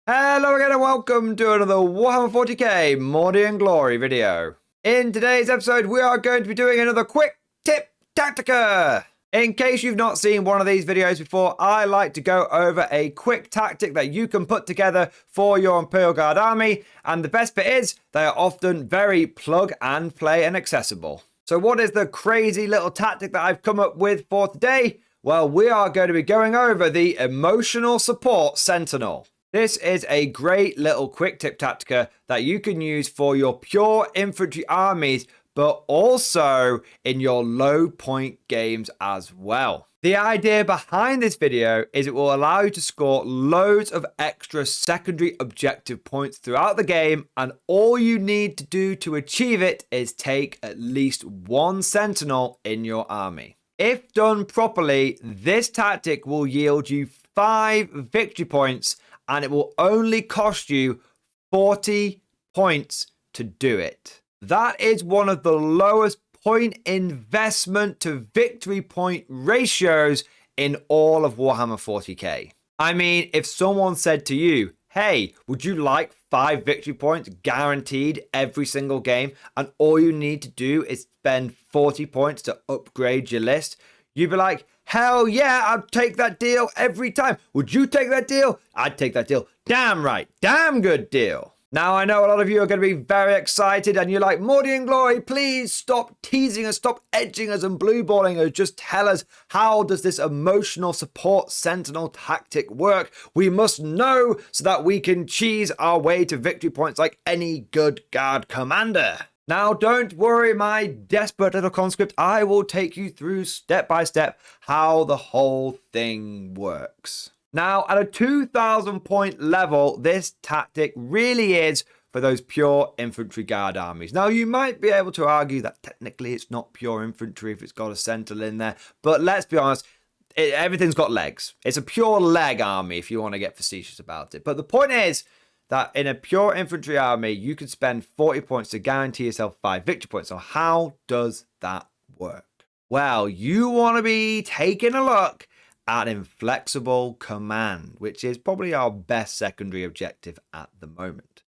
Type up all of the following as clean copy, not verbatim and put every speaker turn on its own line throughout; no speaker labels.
Hello again and welcome to another Warhammer 40k Mordy and Glory video. In today's episode we are going to be doing another quick tip tactica. In case you've not seen one of these videos before, I like to go over a quick tactic that you can put together for your Imperial Guard army, and the best bit is they are often very plug and play and accessible. So what is the crazy little tactic that I've come up with for today? Well, we are going to be going over the Emotional Support Sentinel. This is a great little quick tip tactica that you can use for your pure infantry armies, but also in your low point games as well. The idea behind this video is it will allow you to score loads of extra secondary objective points throughout the game, and all you need to do to achieve it is take at least one Sentinel in your army. If done properly, this tactic will yield you 5 victory points, and it will only cost you 40 points to do it. That is one of the lowest point investment to victory point ratios in all of Warhammer 40k. I mean, if someone said to you, hey, would you like 5 victory points guaranteed every single game, and all you need to do is spend 40 points to upgrade your list, you'd be like, hell yeah, I'd take that deal every time. Would you take that deal? I'd take that deal. Damn right. Damn good deal. Now, I know a lot of you are going to be very excited and you're like, Mordy and Glory, please stop teasing us, stop edging us and blueballing us. Just tell us, how does this emotional support sentinel tactic work? We must know so that we can cheese our way to victory points like any good guard commander. Now, don't worry, my desperate little conscript. I will take you through step by step how the whole thing works. Now, at a 2,000 point level, this tactic really is for those pure infantry guard armies. Now, you might be able to argue that technically it's not pure infantry if it's got a sentinel in there, but let's be honest, everything's got legs. It's a pure leg army if you want to get facetious about it. But the point is that in a pure infantry army, you can spend 40 points to guarantee yourself 5 victory points. So how does that work? Well, you want to be taking a look at Inflexible Command, which is probably our best secondary objective at the moment.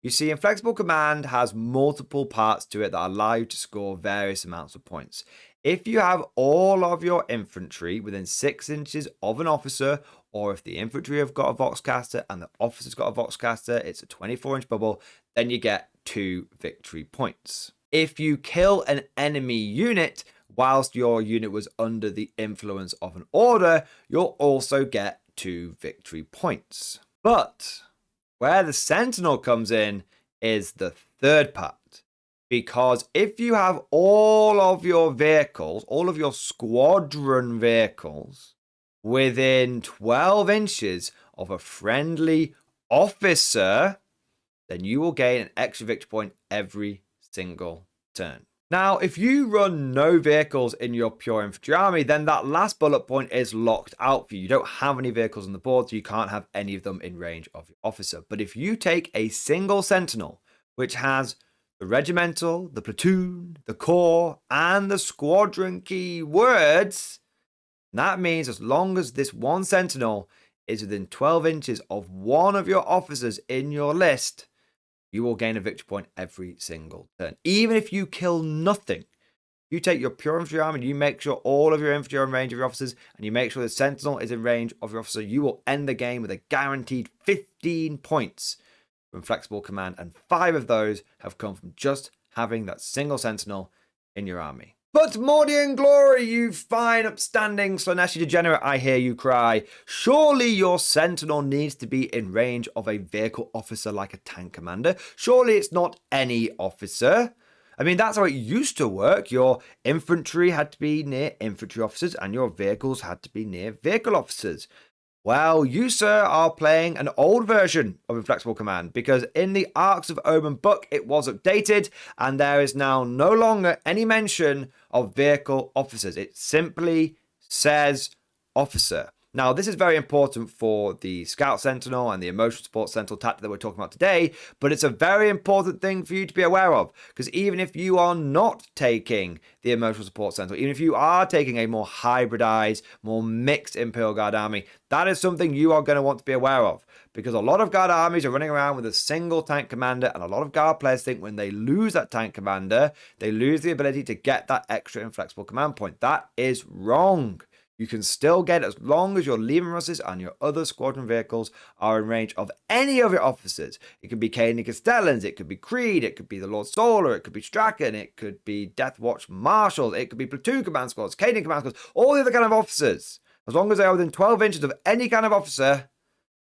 You see, Inflexible Command has multiple parts to it that allow you to score various amounts of points. If you have all of your infantry within 6 inches of an officer, or if the infantry have got a Voxcaster and the officer's got a Voxcaster, it's a 24-inch bubble, then you get 2 victory points. If you kill an enemy unit whilst your unit was under the influence of an order, you'll also get 2 victory points. But where the Sentinel comes in is the third part. Because if you have all of your vehicles, all of your squadron vehicles, within 12 inches of a friendly officer, then you will gain an extra victory point every single turn. Now, if you run no vehicles in your pure infantry army, then that last bullet point is locked out for you. You don't have any vehicles on the board, so you can't have any of them in range of your officer. But if you take a single sentinel, which has the regimental, the platoon, the corps, and the squadron key words, that means as long as this one sentinel is within 12 inches of one of your officers in your list, you will gain a victory point every single turn. Even if you kill nothing, you take your pure infantry army and you make sure all of your infantry are in range of your officers, and you make sure the sentinel is in range of your officer, you will end the game with a guaranteed 15 points from Flexible Command, and 5 of those have come from just having that single sentinel in your army. But Mordy and Glory, you fine, upstanding Slaneshi degenerate, I hear you cry. Surely your Sentinel needs to be in range of a vehicle officer like a tank commander. Surely it's not any officer. I mean, that's how it used to work. Your infantry had to be near infantry officers and your vehicles had to be near vehicle officers. Well, you, sir, are playing an old version of Inflexible Command, because in the Arcs of Omen book, it was updated, and there is now no longer any mention of vehicle officers. It simply says officer. Now, this is very important for the Scout Sentinel and the Emotional Support Sentinel tactic that we're talking about today, but it's a very important thing for you to be aware of, because even if you are not taking the Emotional Support Sentinel, even if you are taking a more hybridized, more mixed Imperial Guard army, that is something you are going to want to be aware of, because a lot of Guard armies are running around with a single tank commander, and a lot of Guard players think when they lose that tank commander, they lose the ability to get that extra inflexible command point. That is wrong. You can still get it as long as your Leman Russes and your other squadron vehicles are in range of any of your officers. It could be Caden Castellans, it could be Creed, it could be the Lord Solar, it could be Strachan, it could be Death Watch Marshals, it could be Platoon Command Squads, Caden Command Squads, all the other kind of officers. As long as they are within 12 inches of any kind of officer,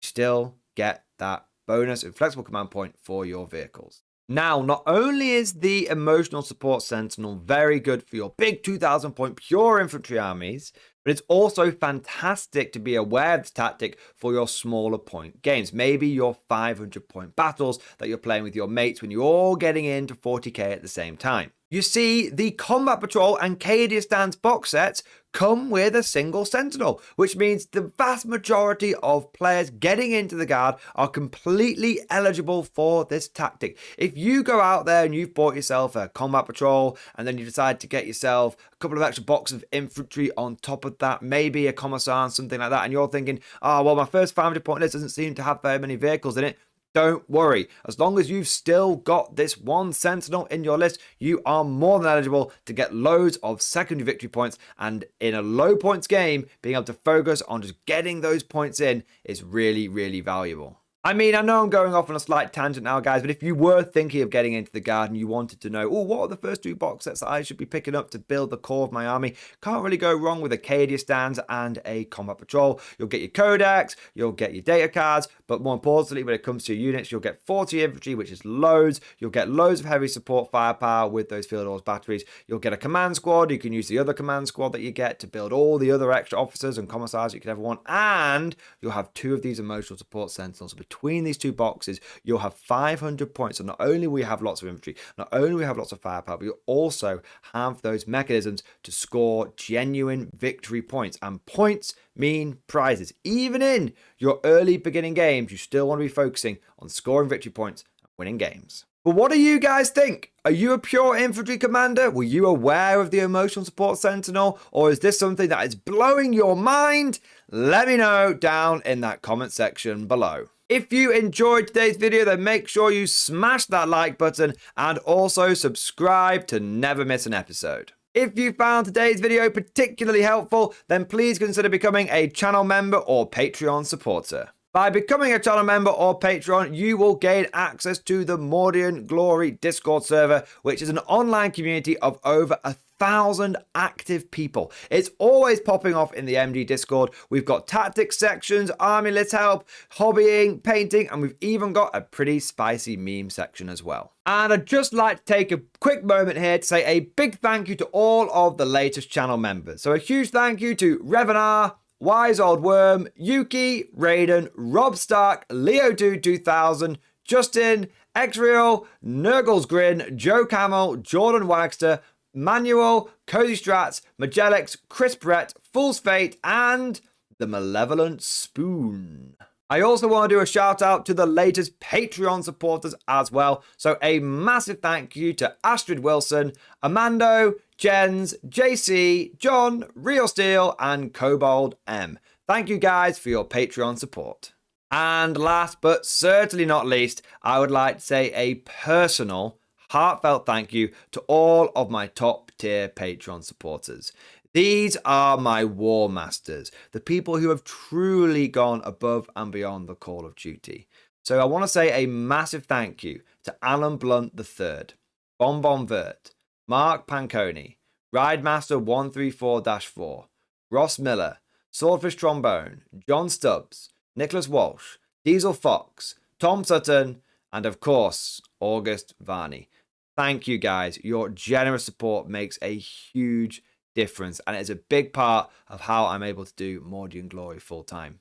you still get that bonus inflexible command point for your vehicles. Now, not only is the Emotional Support Sentinel very good for your big 2,000 point pure infantry armies, but it's also fantastic to be aware of this tactic for your smaller point games. Maybe your 500 point battles that you're playing with your mates when you're all getting into 40k at the same time. You see, the Combat Patrol and Cadia Stance box sets come with a single Sentinel, which means the vast majority of players getting into the Guard are completely eligible for this tactic. If you go out there and you've bought yourself a Combat Patrol and then you decide to get yourself a couple of extra boxes of infantry on top of that, maybe a Commissar, something like that, and you're thinking, oh, well, my first 500 point list doesn't seem to have very many vehicles in it, don't worry. As long as you've still got this one Sentinel in your list, you are more than eligible to get loads of secondary victory points. And in a low points game, being able to focus on just getting those points in is really, really valuable. I mean, I know I'm going off on a slight tangent now, guys, but if you were thinking of getting into the Guard and you wanted to know, oh, what are the first 2 box sets that I should be picking up to build the core of my army? Can't really go wrong with a Cadia Stands and a Combat Patrol. You'll get your Codex, you'll get your data cards, but more importantly, when it comes to your units, you'll get 40 infantry, which is loads. You'll get loads of heavy support firepower with those Field Horse batteries. You'll get a command squad. You can use the other command squad that you get to build all the other extra officers and commissars you could ever want. And you'll have 2 of these Emotional Support Sentinels. Between these 2 boxes, you'll have 500 points. So not only will you have lots of infantry, not only will you have lots of firepower, but you'll also have those mechanisms to score genuine victory points. And points mean prizes. Even in your early beginning games, you still want to be focusing on scoring victory points and winning games. But what do you guys think? Are you a pure infantry commander? Were you aware of the Emotional Support Sentinel? Or is this something that is blowing your mind? Let me know down in that comment section below. If you enjoyed today's video, then make sure you smash that like button and also subscribe to never miss an episode. If you found today's video particularly helpful, then please consider becoming a channel member or Patreon supporter. By becoming a channel member or Patreon, you will gain access to the Mordian Glory Discord server, which is an online community of over 1,000 active people. It's always popping off in the MG Discord. We've got tactics sections, army list help, hobbying, painting, and we've even got a pretty spicy meme section as well. And I'd just like to take a quick moment here to say a big thank you to all of the latest channel members. So a huge thank you to Revenar, Wise Old Worm, Yuki, Raiden, Rob Stark, Leo2 2000, Justin, Xreal, Nurgle's Grin, Joe Camel, Jordan Wagster, Manuel, Cozy Strats, Magellix, Chris Brett, Fool's Fate, and the Malevolent Spoon. I also want to do a shout out to the latest Patreon supporters as well. So a massive thank you to Astrid Wilson, Amando, Jens, JC, John, Real Steel, and Kobold M. Thank you guys for your Patreon support. And last but certainly not least, I would like to say a personal, heartfelt thank you to all of my top tier Patreon supporters. These are my war masters, the people who have truly gone above and beyond the call of duty. So I want to say a massive thank you to Alan Blunt III, Bonbon Vert, Mark Panconi, Ridemaster 134-4, Ross Miller, Swordfish Trombone, John Stubbs, Nicholas Walsh, Diesel Fox, Tom Sutton, and of course, August Varney. Thank you guys. Your generous support makes a huge difference, and it is a big part of how I'm able to do Mordian Glory full time.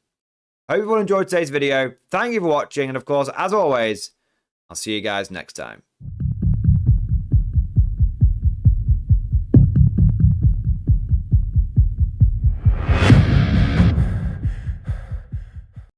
Hope you all enjoyed today's video. Thank you for watching, and of course, as always, I'll see you guys next time.